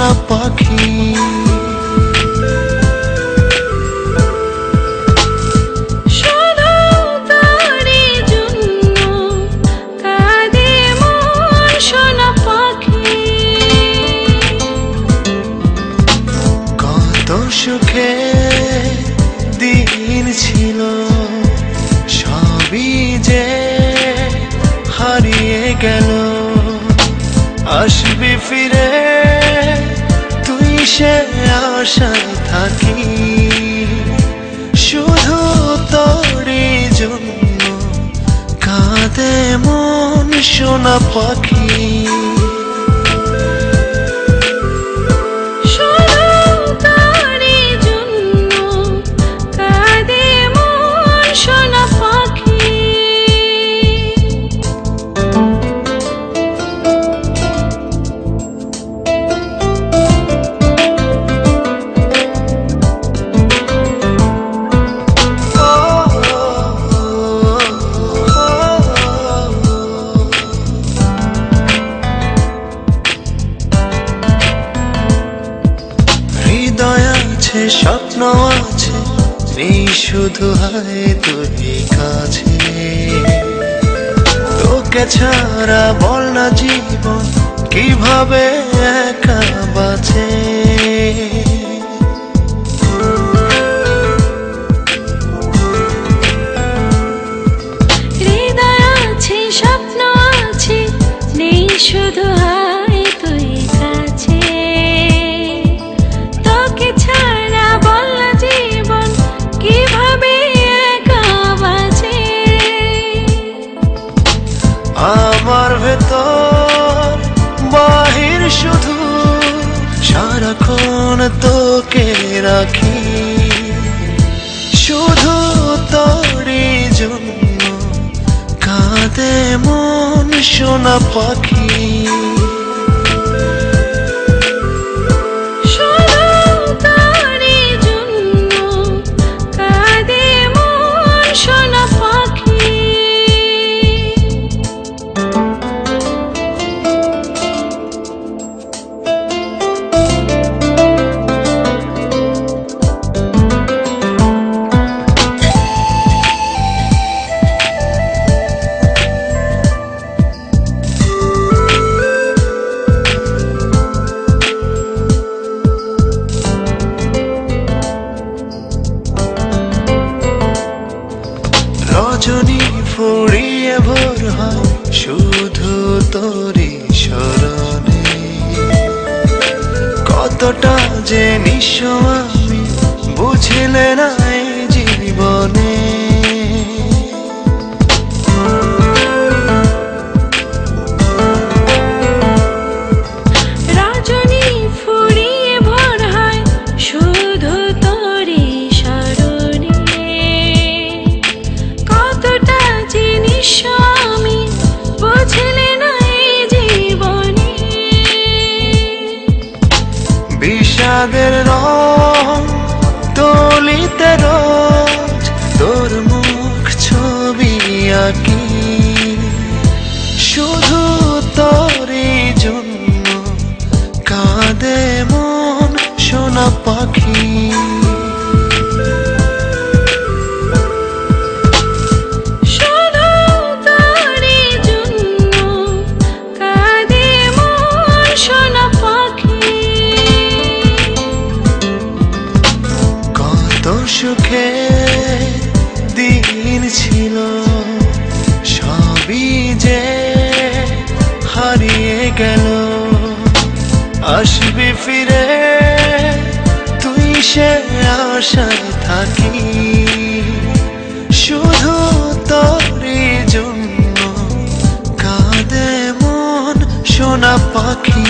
সোনা পাখি। সুখে দিন ছিল সবই যে হারিয়ে গেল। আসবি ফিরে তুই সে আশায় থাকি, শুধু তোরই জন্য কাঁদে মন সোনা পাখি। স্বপ্ন আছে নেই শুধু হয় তুই কাছে, তোকে ছাড়া বল না জীবন কিভাবে একা বাঁচে। হৃদয় আছে স্বপ্ন আছে নেই শুধু হয় তুই কাছে, তোকে ছাড়া আমার ভেতর বাহির শুধু সারাক্ষণ তোকে রাখি, শুধু তোরই জন্য কাঁদে মন সোনা পাখি। রজনী ফুরিয়ে ভোর হয় শুধু তোরই স্মরণে, কতটা যে নিঃস্ব আমি বুঝিলে না এই জীবনে। বিষাদের রং তুলিতে রোজ তোর মুখ ছবি আঁকি, শুধু তোরই জন্য কাঁদে মন সোনা পাখি। সুখে দিন ছিল সবই যে হারিয়ে গেল। আসবি ফিরে তুই সে আশায় থাকি, শুধু তোরই জন্য কাঁদে মন সোনা পাখি।